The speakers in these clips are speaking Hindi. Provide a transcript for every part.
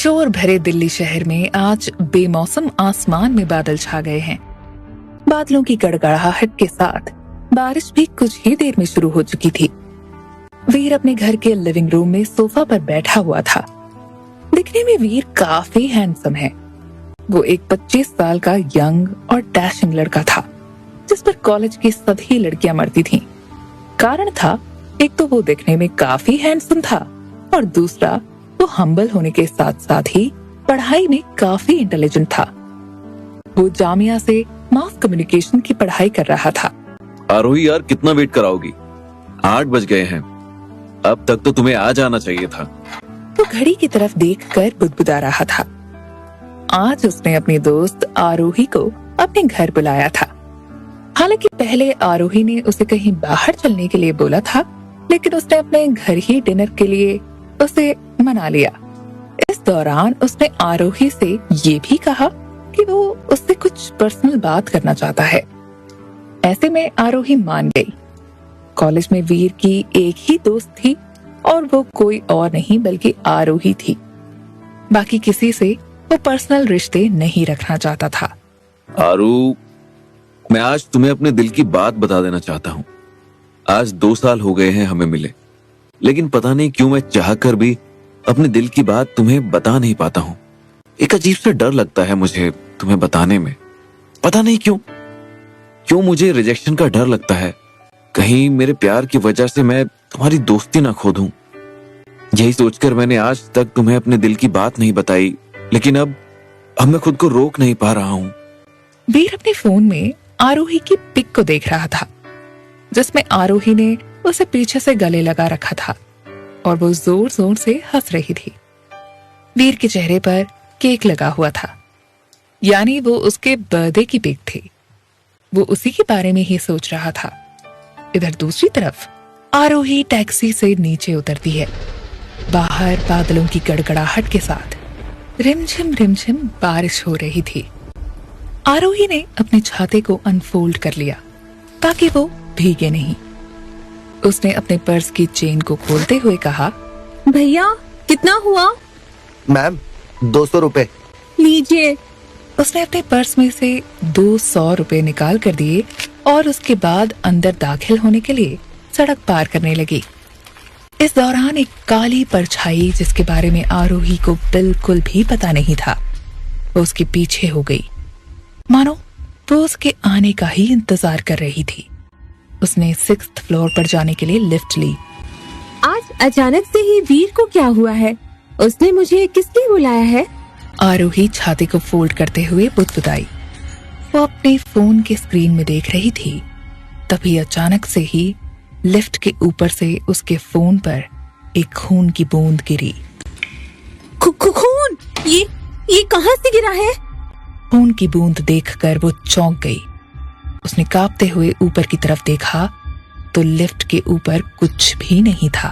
शोर भरे दिल्ली शहर में आज बेमौसम आसमान में बादल छा गए हैं। बादलों की गड़गड़ाहट के साथ बारिश भी कुछ ही देर में शुरू हो चुकी थी। वीर अपने घर के लिविंग रूम में सोफा पर बैठा हुआ था। दिखने में वीर काफी हैंडसम है। वो एक 25 साल का यंग और डैशिंग लड़का था, जिस पर कॉलेज की सभी लड़कियां मरती थीं। कारण था, एक तो वो दिखने में काफी हैंडसम था और दूसरा वो हम्बल होने के साथ साथ ही पढ़ाई में काफी इंटेलिजेंट था। वो जामिया से मास कम्युनिकेशन की पढ़ाई कर रहा था। आरोही यार, कितना वेट कराओगी? 8 बज गए हैं। अब तक तो तुम्हें आ जाना चाहिए था। वो घड़ी की तरफ देखकर बुदबुदा रहा था। आज उसने अपनी दोस्त आरोही को अपने घर बुलाया था। हालांकि पहले आरोही ने उसे कहीं बाहर चलने के लिए बोला था, लेकिन उसने अपने घर ही डिनर के लिए उसे मना लिया। इस दौरान उसने आरोही से ये भी कहा कि वो उससे कुछ पर्सनल बात करना चाहता है। ऐसे में आरोही मान गई। कॉलेज में वीर की एक ही दोस्त थी और वो कोई और नहीं बल्कि आरोही थी। बाकी किसी से वो पर्सनल रिश्ते नहीं रखना चाहता था। आरू, मैं आज तुम्हें अपने दिल की बात बता देना चाहता हूँ। आज 2 साल हो गए हैं हमें मिले, लेकिन पता नहीं क्यों मैं चाहकर भी अपने दिल की बात तुम्हें बता नहीं पाता हूँ। एक अजीब सा डर लगता है मुझे तुम्हें बताने में। पता नहीं क्यों मुझे रिजेक्शन का डर लगता है। कहीं मेरे प्यार की वजह से मैं तुम्हारी दोस्ती ना खो दूं। यही सोचकर मैंने आज तक तुम्हें अपने दिल की बात नहीं बताई, लेकिन अब मैं खुद को रोक नहीं पा रहा हूँ। वीर अपने फोन में आरोही की पिक को देख रहा था, जिसमें आरोही ने उसे पीछे से गले लगा रखा था और वो जोर जोर से हंस रही थी। वीर के चेहरे पर केक लगा हुआ था, यानी वो उसके बर्थडे की पिक थी। वो उसी के बारे में ही सोच रहा था। इधर दूसरी तरफ आरोही टैक्सी से नीचे उतरती है। बाहर बादलों की गड़गड़ाहट के साथ रिमझिम बारिश हो रही थी। आरोही ने अपने छाते को अनफोल्ड कर लिया ताकि वो भीगे नहीं। उसने अपने पर्स की चेन को खोलते हुए कहा, भैया कितना हुआ? मैम 200 रुपए। लीजिए। उसने अपने पर्स में से 200 रुपए निकाल कर दिए और उसके बाद अंदर दाखिल होने के लिए सड़क पार करने लगी। इस दौरान एक काली परछाई, जिसके बारे में आरोही को बिल्कुल भी पता नहीं था, वो उसके पीछे हो गई, मानो वो उसके आने का ही इंतजार कर रही थी। उसने 6th फ्लोर पर जाने के लिए लिफ्ट ली। आज अचानक से ही वीर को क्या हुआ है? उसने मुझे किस लिए बुलाया है? आरोही छाती को फोल्ड करते हुए बुदबुदाई। वो अपने फोन के स्क्रीन में देख रही थी। तभी अचानक से ही लिफ्ट के ऊपर से उसके फोन पर एक खून की बूंद गिरी। खून? ये कहाँ से गिरा है? खून की बूंद देखकर वो चौंक गई। उसने कांपते हुए ऊपर की तरफ देखा तो लिफ्ट के ऊपर कुछ भी नहीं था।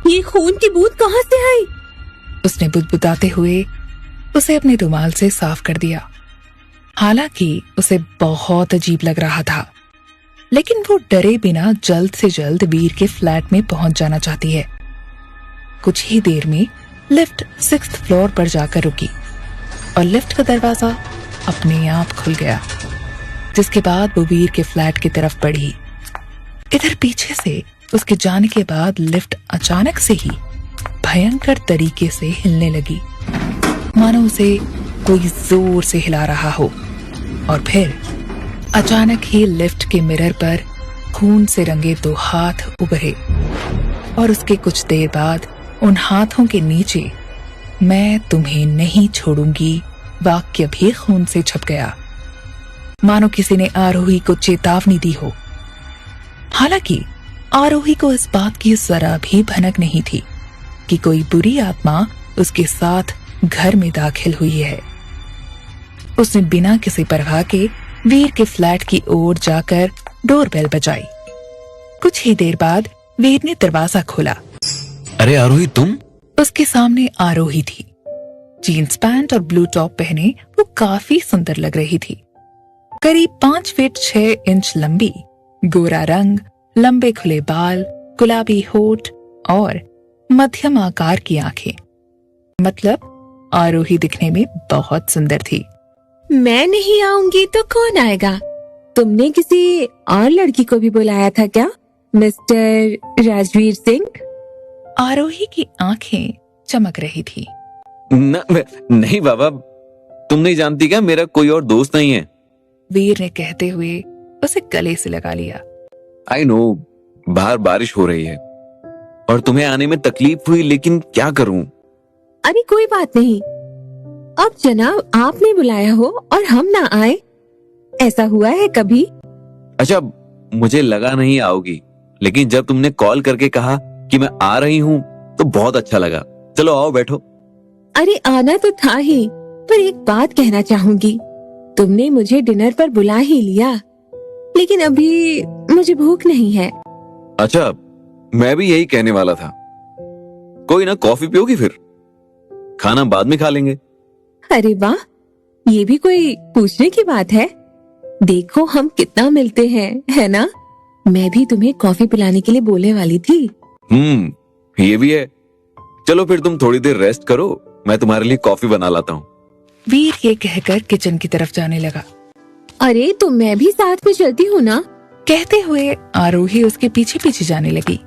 ये खून की बूंद कहाँ से आई? उसने बुदबुदाते हुए उसे अपने रुमाल से साफ कर दिया। हालांकि उसे बहुत अजीब लग रहा था, लेकिन वो डरे बिना जल्द से जल्द वीर के फ्लैट में पहुंच जाना चाहती है। कुछ ही देर में लिफ्ट 6th फ्लोर पर जाकर रुकी और लिफ्ट का दरवाजा अपने आप खुल गया, जिसके बाद वो वीर के फ्लैट की तरफ बढ़ी। इधर पीछे से उसके जाने के बाद लिफ्ट अचानक से ही भयंकर तरीके से हिलने लगी, मानो उसे कोई जोर से हिला रहा हो। और फिर अचानक ही लिफ्ट के मिरर पर खून से रंगे 2 हाथ उभरे और उसके कुछ देर बाद उन हाथों के नीचे "मैं तुम्हें नहीं छोड़ूंगी" वाक्य भी खून से छप गया, मानो किसी ने आरोही को चेतावनी दी हो। हालांकि आरोही को इस बात की जरा भी भनक नहीं थी कि कोई बुरी आत्मा उसके साथ घर में दाखिल हुई है। उसने बिना किसी परवाह के वीर के फ्लैट की ओर जाकर डोरबेल बजाई। कुछ ही देर बाद वीर ने दरवाजा खोला। अरे आरोही, तुम? उसके सामने आरोही थी। जीन्स पैंट और ब्लू टॉप पहने वो काफी सुंदर लग रही थी। करीब 5 फीट 6 इंच लंबी, गोरा रंग, लंबे खुले बाल, गुलाबी होठ और मध्यम आकार की आंखें। मतलब आरोही दिखने में बहुत सुंदर थी। मैं नहीं आऊंगी तो कौन आएगा? तुमने किसी और लड़की को भी बुलाया था क्या, मिस्टर राजवीर सिंह? आरोही की आंखें चमक रही थी। नहीं बाबा, तुम नहीं जानती क्या, मेरा कोई और दोस्त नहीं है। वीर ने कहते हुए उसे गले से लगा लिया। आई नो, बाहर बारिश हो रही है और तुम्हें आने में तकलीफ हुई, लेकिन क्या करूं? अरे कोई बात नहीं। अब जनाब आपने बुलाया हो और हम ना आए, ऐसा हुआ है कभी? अच्छा, मुझे लगा नहीं आओगी, लेकिन जब तुमने कॉल करके कहा कि मैं आ रही हूँ तो बहुत अच्छा लगा। चलो आओ, बैठो। अरे आना तो था ही, पर एक बात कहना चाहूंगी। तुमने मुझे डिनर पर बुला ही लिया, लेकिन अभी मुझे भूख नहीं है। अच्छा, मैं भी यही कहने वाला था। कोई ना, कॉफी पियोगी? फिर खाना बाद में खा लेंगे। अरे वाह, ये भी कोई पूछने की बात है। देखो हम कितना मिलते हैं, है ना? मैं भी तुम्हें कॉफी पिलाने के लिए बोलने वाली थी। ये भी है। चलो फिर तुम थोड़ी देर रेस्ट करो, मैं तुम्हारे लिए कॉफी बना लाता हूँ। वीर ये कहकर किचन की तरफ जाने लगा। अरे तो मैं भी साथ में चलती हूँ ना। कहते हुए आरोही उसके पीछे पीछे जाने लगी।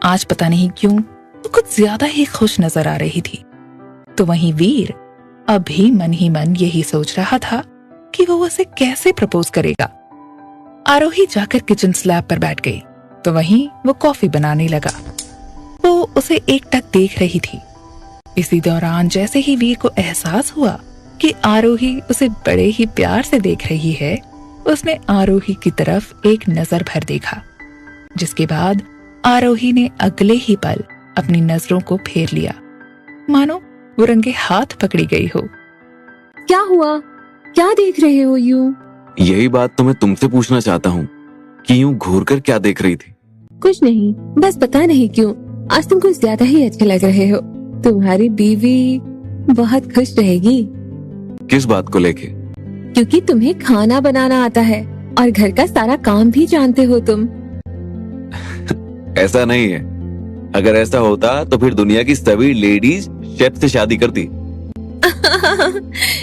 आज पता नहीं क्यों वो कुछ ज्यादा ही खुश नजर आ रही थी। तो वहीं वीर अभी मन ही मन यही सोच रहा था कि वो उसे कैसे प्रपोज करेगा। आरोही जाकर किचन स्लैब पर बैठ गई, तो वहीं वो कॉफी बनाने लगा। वो उसे एकटक देख रही थी। इसी दौरान जैसे ही वीर को एहसास हुआ कि आरोही उसे बड़े ही प्यार से देख रही है, उसने आरोही की तरफ एक नजर भर देखा, जिसके बाद आरोही ने अगले ही पल अपनी नजरों को फेर लिया, मानो वो रंगे हाथ पकड़ी गई हो। क्या हुआ? क्या देख रहे हो यूं? यही बात तो मैं तुमसे पूछना चाहता हूँ कि यूं घूर कर क्या देख रही थी? कुछ नहीं, बस पता नहीं क्यों आज तुम कुछ ज्यादा ही अच्छे लग रहे हो। तुम्हारी बीवी बहुत खुश रहेगी। किस बात को लेके? क्योंकि तुम्हें खाना बनाना आता है और घर का सारा काम भी जानते हो तुम। ऐसा नहीं है। अगर ऐसा होता तो फिर दुनिया की सभी लेडीज शेफ से शादी करती।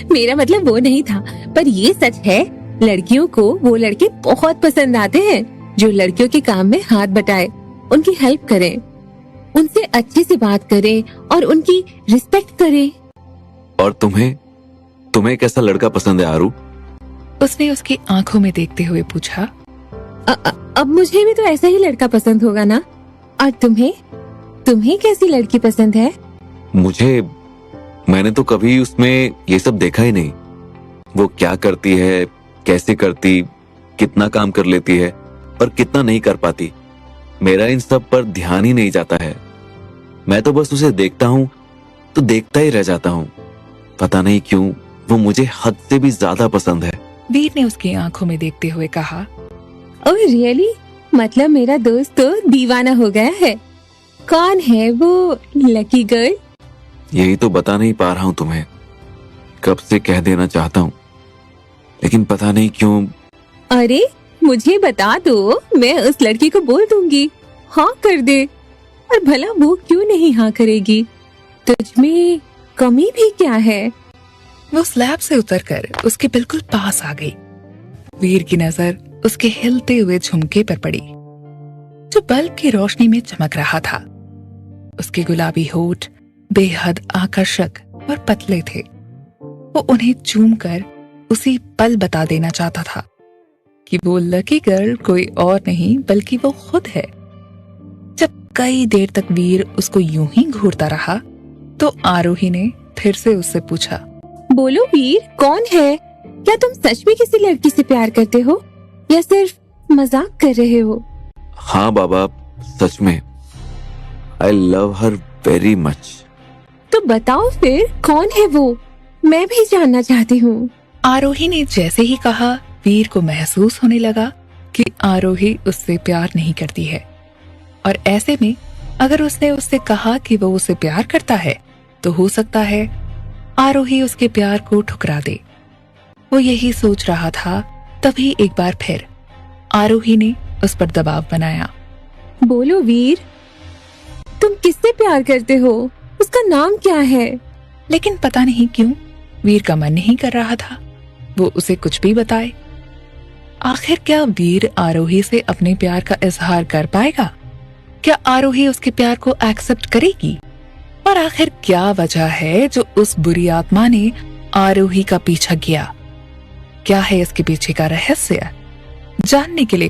मेरा मतलब वो नहीं था, पर ये सच है, लड़कियों को वो लड़के बहुत पसंद आते हैं जो लड़कियों के काम में हाथ बटाए, उनकी हेल्प करें, उनसे अच्छे से बात करें और उनकी रिस्पेक्ट करें। और तुम्हें कैसा लड़का पसंद है आरू? उसने उसकी आंखों में देखते हुए पूछा। अब मुझे भी तो ऐसा ही लड़का पसंद होगा ना। और तुम्हें कैसी लड़की पसंद है? मैंने तो कभी उसमें ये सब देखा ही नहीं। वो क्या करती है, कैसे करती, कितना काम कर लेती है और कितना नहीं कर पाती, मेरा इन सब पर ध्यान ही नहीं जाता है। मैं तो बस उसे देखता हूँ तो देखता ही रह जाता हूँ। पता नहीं क्यों वो मुझे हद से भी ज्यादा पसंद है। वीर ने उसकी आंखों में देखते हुए कहा। Oh really? मतलब मेरा दोस्त तो दीवाना हो गया है। कौन है वो लकी गर्ल? यही तो बता नहीं पा रहा हूँ तुम्हें। कब से कह देना चाहता हूँ, लेकिन पता नहीं क्यों। अरे मुझे बता दो, मैं उस लड़की को बोल दूंगी हाँ कर दे। और भला वो क्यों नहीं हाँ करेगी? तुझमें कमी भी क्या है? वो स्लैब से उतरकर उसके बिल्कुल पास आ गई। वीर की नजर उसके हिलते हुए झुमके पर पड़ी, जो बल्ब की रोशनी में चमक रहा था। उसके गुलाबी होठ बेहद आकर्षक और पतले थे। वो उन्हें चूमकर उसी पल बता देना चाहता था कि वो लकी गर्ल कोई और नहीं बल्कि वो खुद है। जब कई देर तक वीर उसको यूं ही घूरता रहा, तो आरोही ने फिर से उससे पूछा। बोलो वीर, कौन है? क्या तुम सच में किसी लड़की से प्यार करते हो या सिर्फ मजाक कर रहे हो? हाँ बाबा, सच में। I love her very much. तो बताओ फिर कौन है वो, मैं भी जानना चाहती हूँ। आरोही ने जैसे ही कहा, वीर को महसूस होने लगा कि आरोही उससे प्यार नहीं करती है, और ऐसे में अगर उसने उससे कहा कि वो उसे प्यार करता है, तो हो सकता है आरोही उसके प्यार को ठुकरा दे। वो यही सोच रहा था, तभी एक बार फिर आरोही ने उस पर दबाव बनाया। बोलो वीर, तुम किससे प्यार करते हो? उसका नाम क्या है? लेकिन पता नहीं क्यों वीर का मन नहीं कर रहा था वो उसे कुछ भी बताए। आखिर क्या वीर आरोही से अपने प्यार का इजहार कर पाएगा? क्या आरोही उसके प्यार को एक्सेप्ट करेगी? और आखिर क्या वजह है जो उस बुरी आत्मा ने आरोही का पीछा किया? क्या है इसके पीछे का रहस्य? जानने के लिए